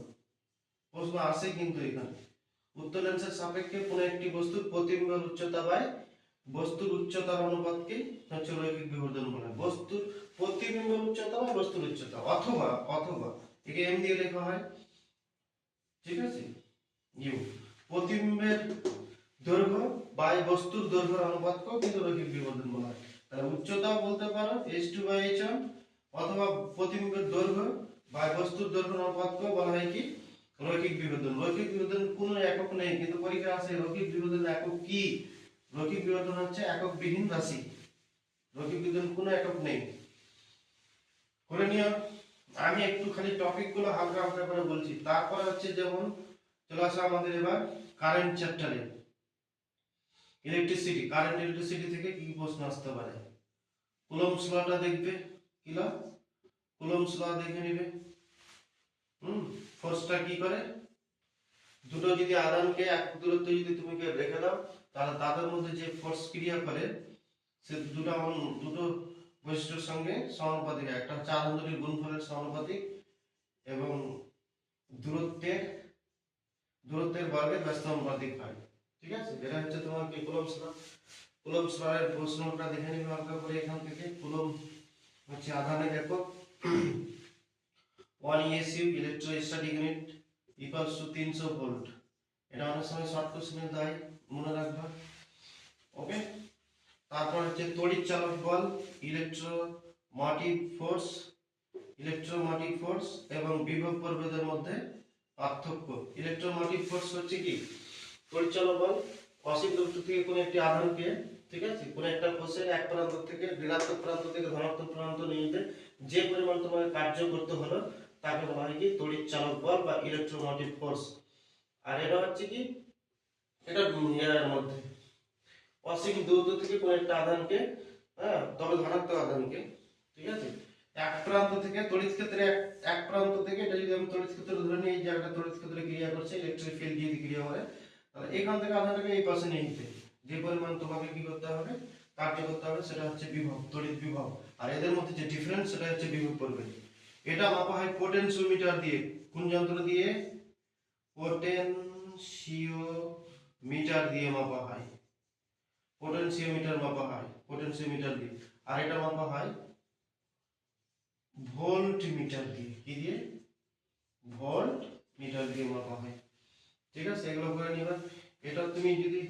[SPEAKER 1] প্রশ্ন আসে কিন্তু এখানে, উত্তর লেন্সের সাপেক্ষে কোনো একটি বস্তুর প্রতিবিম্বের উচ্চতা বাই বস্তুর উচ্চতার অনুপাতকে হচ্ছে রৈখিক বিবর্তন বলে। বস্তুর প্রতিবিম্বের উচ্চতা বা বস্তুর উচ্চতা, অথবা অথবা একে এম দিয়ে লেখা হয়, ঠিক আছে? ইউ, প্রতিবিম্বের দৈর্ঘ্য বাই বস্তুর দৈর্ঘ্যের অনুপাতকেও কিন্তু রৈখিক বিবর্তন বলা হয়। তাহলে উচ্চতাও বলতে পারো h2/h1, অথবা প্রতিবিম্বের দৈর্ঘ্য বাই বস্তুর দৈর্ঘ্যের অনুপাতকেও বলা হয় কি রৈখিক বিবর্তন। রৈখিক বিবর্তন কোনো একক নেই, কিন্তু পরীক্ষা আসে রৈখিক বিবর্তন একক কি? রৈখিক বিবর্তন হচ্ছে এককবিহীন রাশি, রৈখিক বিবর্তন কোনো একক নেই, করে নিও। আমি একটু খালি টপিক গুলো হালকা হালকা করে বলছি। তারপরে হচ্ছে যেমন চলে আসা আমাদের এবার কারেন্ট চ্যাপ্টারে, ইলেকট্রিসিটি, কারেন্ট ইলেকট্রিসিটি থেকে কি প্রশ্ন আসতে পারে? কুলম্বস লটা দেখবে, কি ল? কুলম্বস ল দেখে নিবে। ফোর্সটা কি করে? দুটো যদি আধানকে এক দূরত্বে যদি তুমি রেখে দাও, তাহলে তাদের মধ্যে যে ফোর্স ক্রিয়া করে সে দুটো বৈশিষ্ট্যের সঙ্গে সমানুপাতিক। একটা হচ্ছে আধান দুটির গুণফলের সমানুপাতিক এবং দূরত্বের বর্গের ব্যস্তানুপাতিক হয়, ঠিক আছে? এটা হচ্ছে তোমার কি কুলম্বস ল। কুলম্বস ল এর প্রশ্নটা দেখে নিবে হালকা করে এখান থেকে। কুলম্ব হচ্ছে আধানের একক, 1 ESU electrostatic unit equals to 300 volt. এটা অনেক সময় শর্ট কোশ্চেনে দেয়, মনে রাখবা, ওকে? তারপর হচ্ছে তড়িৎ চালক বল, ইলেকট্রোমোটিভ ফোর্স এবং বিভব প্রভেদের মধ্যে পার্থক্য। ইলেকট্রোমোটিভ ফোর্স হচ্ছে কি? তড়িৎ চালক বল অসীম দূরত্ব থেকে কোনো একটি আধানকে, ঠিক আছে, কোনো একটা কোষের এক প্রান্ত থেকে ঋণাত্মক প্রান্ত থেকে ধনাত্মক প্রান্ত নিয়ে যেতে যে পরিমাণ তোমাকে কার্য করতে হলো তাকে বলা হয় কি তড়িৎ চালক বল বা ইলেকট্রোমোটিভ ফোর্স। আর এটা হচ্ছে কি, এটা এর মধ্যে অসীম দূরত্ব থেকে কোনো একটা আধানকে, তবে ধনাত্মক আধানকে, ঠিক আছে, এক প্রান্ত থেকে তড়িৎ ক্ষেত্রে এক প্রান্ত থেকে, এটা যদি আমি তড়িৎ ক্ষেত্র ধরে নিই, এই জায়গাটা তড়িৎ ক্ষেত্রে ক্রিয়া করছে, ইলেকট্রিক ফিল্ড যদি ক্রিয়া করে, তাহলে এখান থেকে আধানটাকে এই পাশে নিয়ে নিতে যে পরিমাণ তোমাকে কি করতে হবে, কার্য করতে হবে, সেটা হচ্ছে বিভব, তড়িৎ বিভব। আর এদের মধ্যে যে ডিফারেন্স সেটা হচ্ছে বিভব পড়বে। এটা মাপা হয় পোটেনশিওমিটার দিয়ে। কোন যন্ত্র দিয়ে? পোটেনশিওমিটার দিয়ে মাপা হয়, পোটেনশিওমিটার মাপা হয় পোটেনশিওমিটার দিয়ে। আর এটা মাপা হয় ভোল্ট মিটার দিয়ে। কি দিয়ে? ভোল্ট মিটার দিয়ে মাপা হয়, ঠিক আছে? এগুলো করে নিবা। এটা তুমি যদি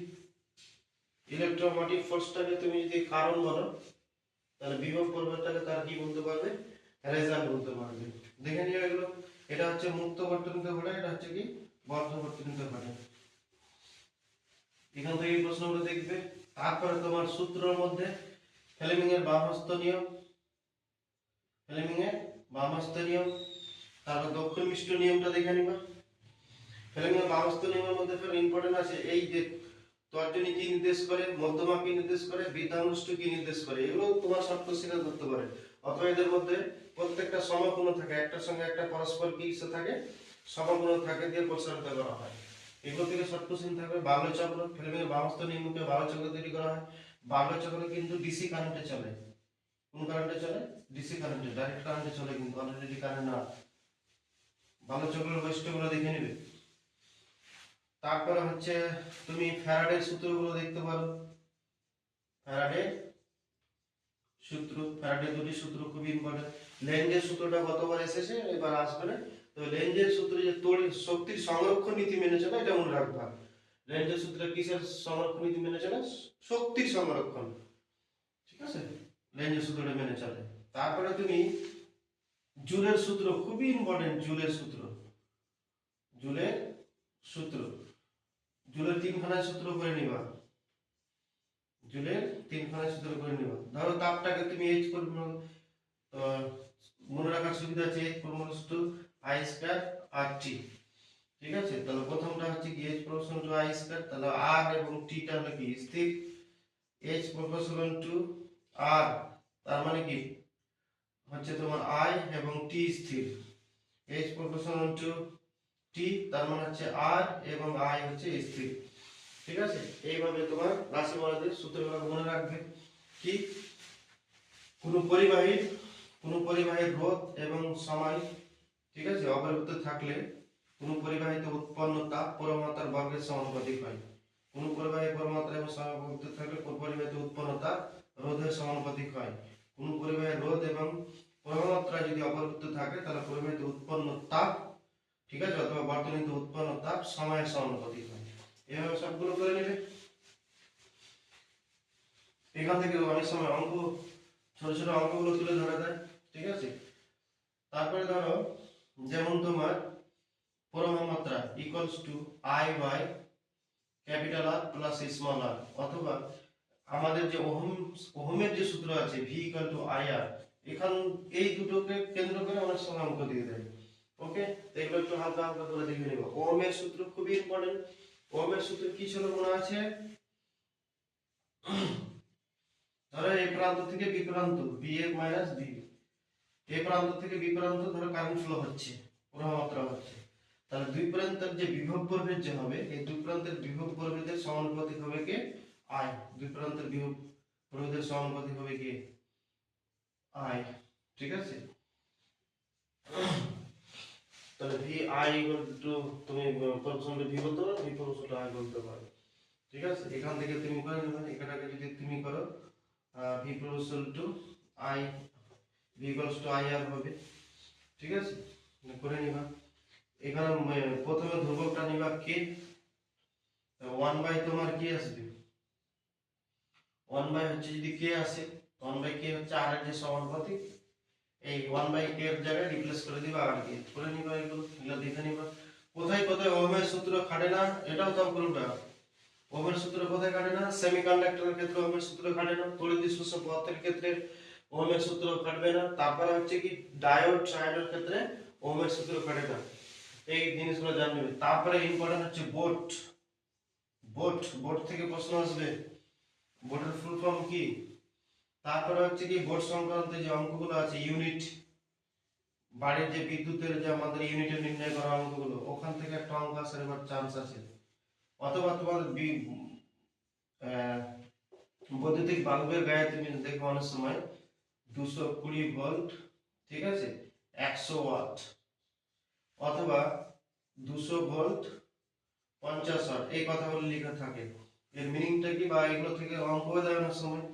[SPEAKER 1] ইলেকট্রোমোটিভ ফোর্সটাকে তুমি যদি কারণ বলো, তাহলে বিভব পড়বে, তাহলে তার কি বলতে পারবে? রেজাল্ট বলতে পারবে। দেখে নিও এগুলো। এটা হচ্ছে মুক্ত বর্তনীতে ঘটে, এটা হচ্ছে কি বদ্ধ বর্তনীতে ঘটে। এখান থেকে এই প্রশ্নগুলো দেখবে। তারপরে তোমার সূত্রের মধ্যে ফ্লেমিং এর বাম হস্ত নিয়ম, তারপর দক্ষিণ মিষ্ট নিয়মটা দেখে নিবা। ফ্লেমিং এর বাম হস্ত নিয়মের মধ্যে ফের ইম্পর্টেন্ট আছে এই যে তর্জনী কি নির্দেশ করে, মধ্যমা কি নির্দেশ করে, বৃদ্ধানুষ্ঠ কি নির্দেশ করে, এগুলো তোমার শর্ট কোশ্চেনে ধরতে পারে। অথবা এদের মধ্যে প্রত্যেকটা সমকোণ থাকে, একটার সঙ্গে একটা পরস্পর কি থাকে, সমকোণ থাকে দিয়ে প্রসারিত করা হয়। এগুলো থেকে শর্ট কোশ্চেন থাকবে। বাল্য চক্র, ফ্লেমিং এর বাম হস্ত নিয়মকে বাল্য চক্র তৈরি করা হয়। বাল্য চক্র কিন্তু ডিসি কারেন্টে চলে। কোন কারেন্টে চলে? ডিসি কারেন্টে, ডাইরেক্ট কারেন্টে চলে, কিন্তু অলরেডি কারেন্ট না। বাল্য চক্রের বৈশিষ্ট্যগুলো দেখে নিবে। তারপরে হচ্ছে তুমি ফ্যারাডের সূত্রগুলো দেখতে পারো। ফ্যারাডের দুটি সূত্র খুব ইম্পর্টেন্ট। লেঞ্জের সূত্রটা গতবার এসেছে, এবার আসবে না। তো লেঞ্জের সূত্র যে তড়িৎ শক্তির সংরক্ষণ নীতি মেনে চলে, এটা মনে রাখবা। লেঞ্জের সূত্রে কিসের সংরক্ষণ নীতি মেনে চলে? শক্তির সংরক্ষণ, ঠিক আছে? লেঞ্জের সূত্রটা মেনে চলে। তারপরে তুমি জুলের সূত্র, খুবই ইম্পর্টেন্ট, জুলের সূত্র। জুলের সূত্র, জুলের তিনখানা সূত্র করে নিবা, জুলের তিনখানা সূত্র করে নিবা। ধরো তাপটাকে তুমি এইচ ফর্মুলা, তো মনে রাখার সুবিধা আছে H formula to I square R T. ঠিক আছে, তাহলে প্রথমটা হচ্ছে কি H proportional to I square, তাহলে আর এবং টি টা হলো কি স্থির, এইচ প্রপোর্শনাল টু আর তার মানে কি হচ্ছে তোমার আই এবং টি স্থির, এইচ প্রপোর্শনাল টু টি তার মানে হচ্ছে আর এবং আই হচ্ছে স্থির। ঠিক আছে, এইভাবে তোমার রাশিমালাদের সূত্রগুলো মনে রাখবে। কি কোনো পরিবাহীর রোধ এবং সময়, ঠিক আছে, অপরিবর্তিত থাকলে কোনো পরিবাহীতে উৎপন্ন তাপ পরমাত্রার বর্গের সমানুপাতিক হয়। কোনো পরিবাহী পরমাত্রা এবং সময় অপরিবর্তিত থাকলে পরিবাহীতে উৎপন্ন তাপ রোধের সমানুপাতিক হয়। কোনো পরিবাহীর রোধ এবং পরমাত্রা যদি অপরিবর্তিত থাকে তাহলে পরিবাহীতে উৎপন্ন তাপ, ঠিক আছে, অথবা বর্তনীতে উৎপন্ন তাপ সময়ের সমানুপাতিক হয়। এভাবে সবগুলো করে নেবে। এখান থেকে অনেক সময় অঙ্ক, ছোট ছোট অঙ্কগুলো তুলে ধরা যায়। ঠিক আছে, তারপরে ধরো যেমন তোমার পরমাত্রা equals to I by capital R plus small r, অথবা আমাদের যে ওহমের যে সূত্র আছে V equal to I R, এখান এই দুটোকে কেন্দ্র করে অনেক সময় অঙ্ক দিয়ে দেয়। ওকে, তো এগুলো একটু হালকা হালকা করে দেখে নেব। ওহমের সূত্র খুবই ইম্পর্টেন্ট। ওহমের সূত্র কি ছিল মনে আছে? ধরো এই প্রান্ত থেকে বি প্রান্ত বি এ মাইনাস বি, এই প্রান্ত থেকে বি প্রান্ত ধরো কারেন্ট ফ্লো হচ্ছে, পরমাত্রা হচ্ছে, তাহলে দুই প্রান্তের যে বিভব প্রভেদ যে হবে, এই দুই প্রান্তের বিভব প্রভেদের সমানুপাতিক হবে কে? আই। দুই প্রান্তের বিভব প্রভেদের সমানুপাতিক হবে কে? আই। ঠিক আছে, তাহলে ভি আই ইকুয়াল টু, তুমি প্রপোর্শনাল ভি বলতে পারো, ভি প্রপোর্শনাল আই বলতে পারো। ঠিক আছে, এখান থেকে তুমি করে নেবে, এখানটাকে যদি তুমি করো V proportional to I, V equals to I R হবে। ঠিক আছে, করে নিবা। এখানে প্রথমে ধ্রুবকটা নিবা কে, 1 বাই তোমার কি আসবে, 1 বাই হচ্ছে যদি কে আসে, 1 বাই কে হচ্ছে আর এর যে সমানুপাতিক, এই 1 বাই কে এর জায়গায় রিপ্লেস করে দিবা আর কে, করে নিবা। এগুলো দেখে নিবা কোথায় কোথায় ওহমের সূত্র খাটে না, এটাও তো পুরোটা। ওহমের সূত্র কোথায় খাটে না? সেমিকন্ডাক্টরের ক্ষেত্রে ওহমের সূত্র খাটে না, তড়িৎ শোষক পদার্থের ক্ষেত্রে ওহমের সূত্র খাটবে না, তারপরে হচ্ছে কি ডায়োড ট্রায়োডের ক্ষেত্রে ওহমের সূত্র খাটে না। এই জিনিসগুলো জানবে। তারপরে ইম্পর্টেন্ট হচ্ছে বোট, বোট থেকে প্রশ্ন আসবে, বোটের ফুল ফর্ম কি। তারপরে হচ্ছে কি বোট সংক্রান্ত যে অঙ্কগুলো আছে, ইউনিট, বাড়ির যে বিদ্যুতের যে আমাদের ইউনিটে নির্ণয় করা অঙ্কগুলো, ওখান থেকে একটা অঙ্ক আসার এবার চান্স আছে। অথবা তোমার বৈদ্যুতিক বাল্বের গায়ে তুমি দেখবে অনেক সময় 220 ভোল্ট, ঠিক আছে, 100 ওয়াট, অথবা 200 ভোল্ট 50 ওয়াট, এই কথাগুলো লেখা থাকে। এর মিনিংটা কি, বা এগুলো থেকে অঙ্ক দেয় অনেক সময়,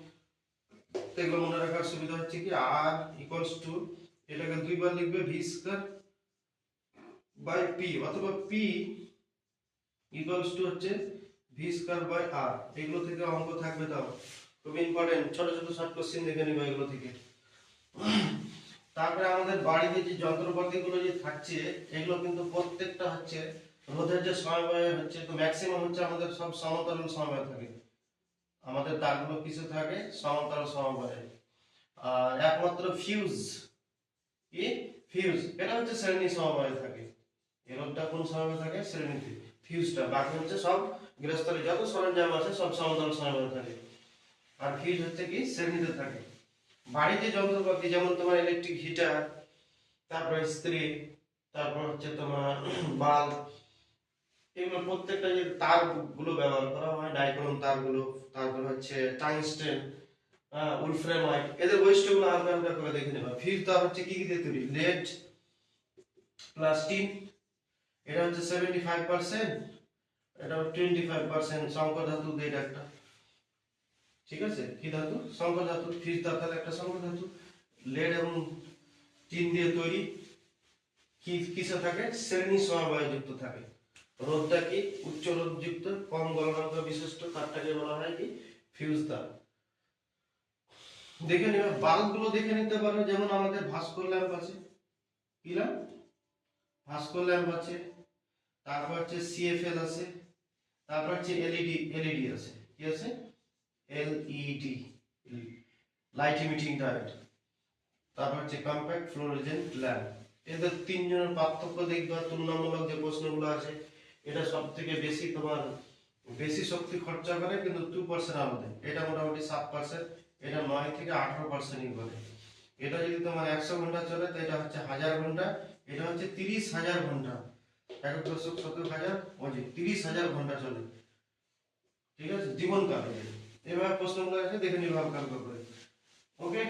[SPEAKER 1] এগুলো মনে রাখার সুবিধা হচ্ছে কি আর ইকুয়ালস টু, এটাকে দুইবার লিখবে ভি স্কয়ার বাই পি, অথবা পি ইকুয়ালস টু হচ্ছে ভি স্কয়ার বাই আর। এগুলো থেকে অঙ্ক থাকবে, তাও খুব ইম্পর্টেন্ট। ছোট ছোট শর্ট কোশ্চেন দেখে নিবা এগুলো থেকে। তারপরে আমাদের বাড়িতে যে যন্ত্রপাতিগুলো যে থাকছে, এগুলো কিন্তু প্রত্যেকটা হচ্ছে রোধের যে সমবায় হচ্ছে, তো ম্যাক্সিমাম হচ্ছে আমাদের সব সমান্তরাল সমবায় থাকে। আমাদের তারগুলো কিছু থাকে সমান্তরাল সমবায়ে, আর একমাত্র ফিউজ, কি ফিউজ, এটা হচ্ছে শ্রেণী সমবায়ে থাকে। এই রোধটা কোন সমবায়ে থাকে? শ্রেণীতে, ফিউজটা। বাকি হচ্ছে সব গৃহস্থলে যত সরঞ্জাম আছে সব সমান্তরাল সমবায়ে থাকে, আর ফিউজ হচ্ছে কি শ্রেণীতে থাকে। বাড়িতে যন্ত্রপাতি যেমন তোমার ইলেকট্রিক হিটার, তারপর ইস্ত্রি, তারপর হচ্ছে তোমার বাল্ব, এগুলো প্রত্যেকটা যে তার গুলো ব্যবহার করা হয়, ডাইক্রোম তারগুলো, তারপর হচ্ছে টাংস্টেন, উলফ্রেমাইট, এদের বৈশিষ্ট্যগুলো আলাদা আলাদা করে দেখে নেবা। ফিউজ তার হচ্ছে কি কি দিয়ে তৈরি? লেড প্লাস টিন, এটা হচ্ছে 75%, এটা 25% সংকর ধাতু দিয়ে এটা একটা। ঠিক আছে, কি ধাতু? সংকর ধাতু। ফিউজ তার একটা সংকর ধাতু, লেড এবং টিন দিয়ে তৈরি। কি কিসে থাকে? শ্রেণী সমবায় যুক্ত থাকে। রোধটা কি? উচ্চ রোধযুক্ত, কম গলনাঙ্ক বিশিষ্ট, তারটাকে বলা হয় কি ফিউজ তার। দেখে নিবে বাল্ব গুলো দেখে নিতে পারো, যেমন আমাদের ভাস্কর ল্যাম্প আছে, কি ল্যাম্প? ভাস্কর ল্যাম্প আছে, তারপর হচ্ছে সিএফএল আছে, তারপর হচ্ছে এলইডি আছে, কি আছে এলইডি, লাইট ইমিটিং ডায়োড, তারপর হচ্ছে কম্প্যাক্ট ফ্লোরোসেন্ট ল্যাম্প। এদের তিনজনের পার্থক্য দেখবা, তুলনামূলক যে প্রশ্নগুলো আছে, এটা সব থেকে বেশি তোমার বেশি শক্তি খরচা করে কিন্তু 2% আলাদা, এটা মোটামুটি 7%, এটা 9 থেকে 18% করে। এটা যদি তোমার 100 ঘন্টা চলে তো এটা হচ্ছে 1000 ঘন্টা, এটা হচ্ছে 30,000 ঘন্টা, 1/70,000 ওই 30,000 ঘন্টা চলে, ঠিক আছে, জীবনকাল। এবার প্রশ্নগুলো আছে দেখে নিবা হালকা করে। ওকে,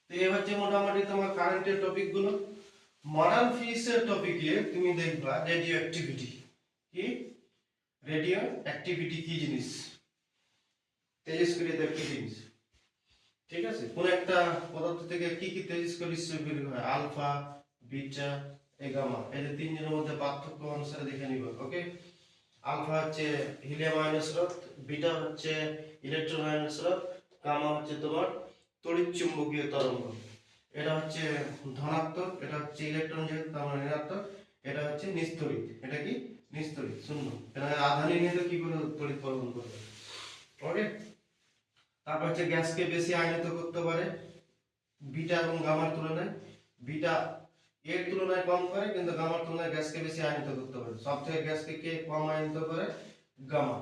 [SPEAKER 1] তো এই হচ্ছে মোটামুটি তোমার কারেন্টের টপিক গুলো। মডার্ন ফিজিক্সের টপিকে তুমি দেখবা রেডিও অ্যাক্টিভিটি কি, রেডিও অ্যাক্টিভিটি কি জিনিস, তেজস্ক্রিয়তা কি জিনিস, ঠিক আছে, কোন একটা পদার্থ থেকে কি কি তেজস্ক্রিয় বের হয়, আলফা, বিটা, গামা, এই যে তিনজনের মধ্যে পার্থক্য অনুসারে দেখে নিব। ওকে, আলফা হচ্ছে হিলিয়াম আয়নের স্রোত, বিটা হচ্ছে ইলেকট্রন আয়নের স্রোত, গামা হচ্ছে তোমার তড়িৎ চুম্বকীয় তরঙ্গ। এটা হচ্ছে ধনাত্মক, এটা হচ্ছে ইলেকট্রন যেহেতু তার মানে ঋণাত্মক, এটা হচ্ছে নিস্তড়িত, এটা কি নিস্তড়িত শূন্য, এটা আধানি নিয়ে তো কি করে তড়িৎ প্রবহন করবে। ওকে, তারপর হচ্ছে গ্যাসকে বেশি আয়নিত করতে পারে বিটা এবং গামার তুলনায়, বিটা এর তুলনায় কম করে কিন্তু গামার তুলনায় গ্যাসকে বেশি আয়নিত করতে পারে। সবথেকে গ্যাসকে কে কম আয়নিত করে, গামা।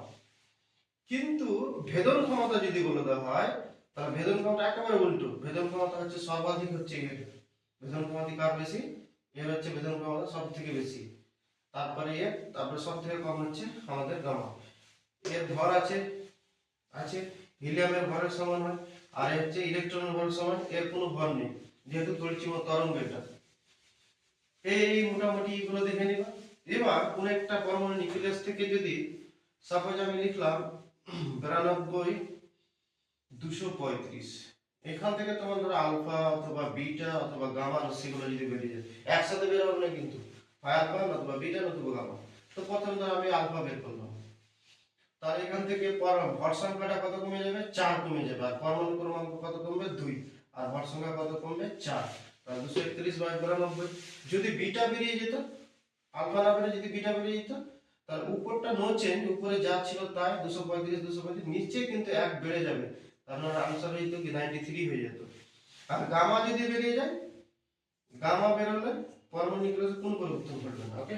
[SPEAKER 1] কিন্তু ভেদন ক্ষমতা যদি বলে দেওয়া হয় তাহলে ভেদন ক্ষমতা একেবারে উল্টো, ভেদন ক্ষমতা হচ্ছে সর্বাধিক হচ্ছে এর, ভেদন ক্ষমতা কার বেশি, এর হচ্ছে ভেদন ক্ষমতা সব থেকে বেশি, তারপরে এর, তারপরে সব থেকে কম হচ্ছে আমাদের গামা। এর ভর আছে আছে হিলিয়ামের ভরের সমান হয়, আর এর হচ্ছে ইলেকট্রনের ভরের সমান, এর কোনো ভর নেই যেহেতু তড়িৎচুম্বক তরঙ্গ এটা। এই মোটামুটি এগুলো দেখে নিবা। এবার কোন একটা পরমাণু নিউক্লিয়াস থেকে যদি সাপোজ আমি লিখলাম 92 235, এখান থেকে তোমার ধরো আলফা অথবা বিটা অথবা গামা রশ্মিগুলো যদি বেরিয়ে যায়, একসাথে বের হবে না কিন্তু, হয় আলফা অথবা বিটা অথবা গামা। তো প্রথম ধরো আমি আলফা বের করলাম, তাহলে এখান থেকে ভর সংখ্যাটা কত কমে যাবে, 4 কমে যাবে, আর পরমাণু ক্রমাঙ্ক কত কমবে, 2, আর ভর সংখ্যা কত কমবে, 4, তাহলে 231/92। যদি বিটা বেরিয়ে যেত, আলফা না বেরিয়ে যদি বিটা বেরিয়ে যেত, তাহলে উপরটা নো চেঞ্জ, উপরে যা ছিল তাই 235, নিচে কিন্তু 1 বেড়ে যাবে, তাহলে আনসার হয়ে যেত কি 93 হয়ে যেত। আর গামা যদি বেরিয়ে যায়, গামা বেরোলে পরমাণু নিউক্লিয়াসে কোনো পরিবর্তন ঘটবে না। ওকে,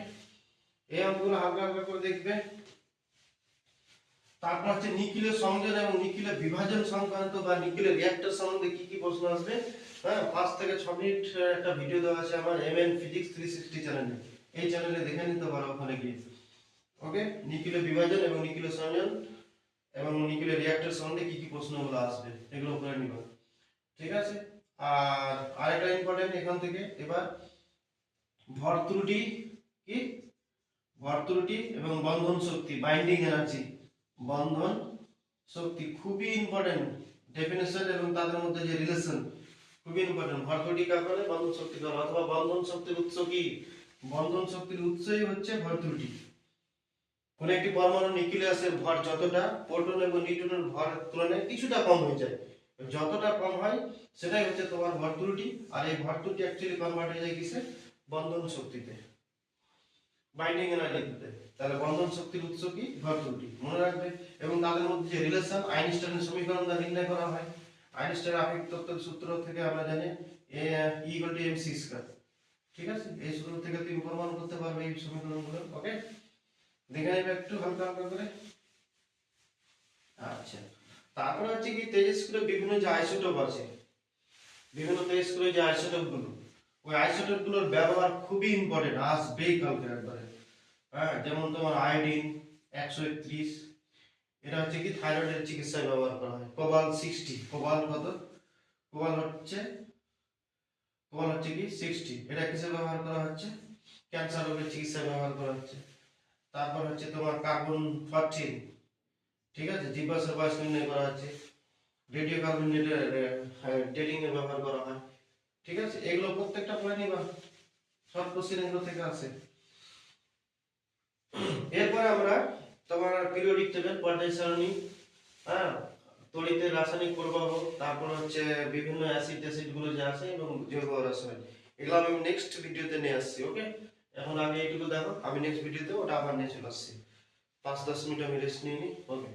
[SPEAKER 1] এই অঙ্কগুলো হালকা হালকা করে দেখবে। তারপর হচ্ছে নিউক্লিয় সংযোজন এবং নিউক্লিয় বিভাজন সংক্রান্ত বা নিউক্লিয় রিঅ্যাক্টর সম্বন্ধে কি কি প্রশ্ন আসবে, হ্যাঁ 5 থেকে 6 মিনিট একটা ভিডিও দেওয়া আছে আমার এমএন ফিজিক্স 360 চ্যানেলে, এই চ্যানেলে দেখে নিতে পারো ওখানে গিয়ে। ওকে, নিউক্লিয় বিভাজন এবং নিউক্লিয় সংযোজন এবং নিউক্লিয় রিঅ্যাক্টর সম্বন্ধে কি কি প্রশ্নগুলো আসবে এগুলো করে নিবা, ঠিক আছে। আর আরেকটা ইম্পর্টেন্ট এখান থেকে এবার ভর ত্রুটি কি, ভর ত্রুটি এবং বন্ধন শক্তি, বাইন্ডিং এনার্জি, বন্ধন শক্তি খুবই ইম্পর্টেন্ট, ডেফিনেশন এবং তাদের মধ্যে যে রিলেশন খুবই ইম্পর্টেন্ট। ভর ত্রুটি কাকে বলে, বন্ধন শক্তি কাকে বলে, অথবা বন্ধন শক্তির উৎস কি, বন্ধন শক্তির উৎসই হচ্ছে ভর ত্রুটি। কোন একটি পরমাণু নিউক্লিয়াসের ভর যতটা প্রোটন এবং নিউট্রনের ভরের তুলনায় কিছুটা কম হয়ে যায়, যতটা কম হয় সেটাই হচ্ছে তোমার ভর ত্রুটি, আর এই ভর ত্রুটি অ্যাকচুয়ালি কনভার্ট হয়ে যায় কিসে, বন্ধন শক্তিতে, বাইন্ডিং এনার্জিতে। তাহলে বন্ধন শক্তির উৎস কি, ভর ত্রুটি মনে রাখবে। এবং তাদের মধ্যে যে রিলেশন আইনস্টাইনের সমীকরণ দ্বারা নির্ণয় করা হয়, আইনস্টাইনের আপেক্ষিক তত্ত্বের সূত্র থেকে আমরা জানি E=mc², ঠিক আছে, এই সূত্র থেকে তুমি প্রমাণ করতে পারবে এই সমীকরণগুলো। ওকে, দেখে নেবে একটু হালকা হালকা করে। আচ্ছা, তারপরে হচ্ছে কি তেজস্ক্রিয় বিভিন্ন যে আইসোটোপ আছে, বিভিন্ন তেজস্ক্রিয় যে আইসোটোপ গুলো, ওই আইসোটোপ গুলোর ব্যবহার খুবই ইম্পর্টেন্ট, আসবেই কালকে একবারে। হ্যাঁ, যেমন তোমার আয়োডিন 131, এটা হচ্ছে কি থাইরয়েডের চিকিৎসায় ব্যবহার করা হয়। কোবাল্ট 60, কোবাল্ট কত, কোবাল্ট হচ্ছে কি 60, এটা কিসে ব্যবহার করা হচ্ছে, ক্যান্সার রোগের চিকিৎসায় ব্যবহার করা হচ্ছে। তারপর হচ্ছে তোমার কার্বন 14, ঠিক আছে, জীবাশ্মের বয়স নির্ণয় করা হচ্ছে। রেডিও কার্বন ডেটিং এ ব্যবহার করা হয়, ঠিক আছে, এগুলো প্রত্যেকটা পড়ে নিবা, শর্ট কোশ্চেন এগুলো থেকে আসে। এরপরে আমরা তোমার পিরিয়ডিক টেবিল, পর্যায় সারণী, হ্যাঁ, তড়িতের রাসায়নিক প্রভাব, তারপর হচ্ছে বিভিন্ন অ্যাসিড গুলো যে আছে এবং জৈব রাসায়নিক, এগুলো আমি নেক্সট ভিডিওতে নিয়ে আসছি। ওকে, এখন আগে এইটুকু দেখো, আমি নেক্সট ভিডিওতে ওটা আবার নিয়ে চলে আসছি। 5-10 মিনিট আমি রেস্ট নিয়ে নিই। ওকে।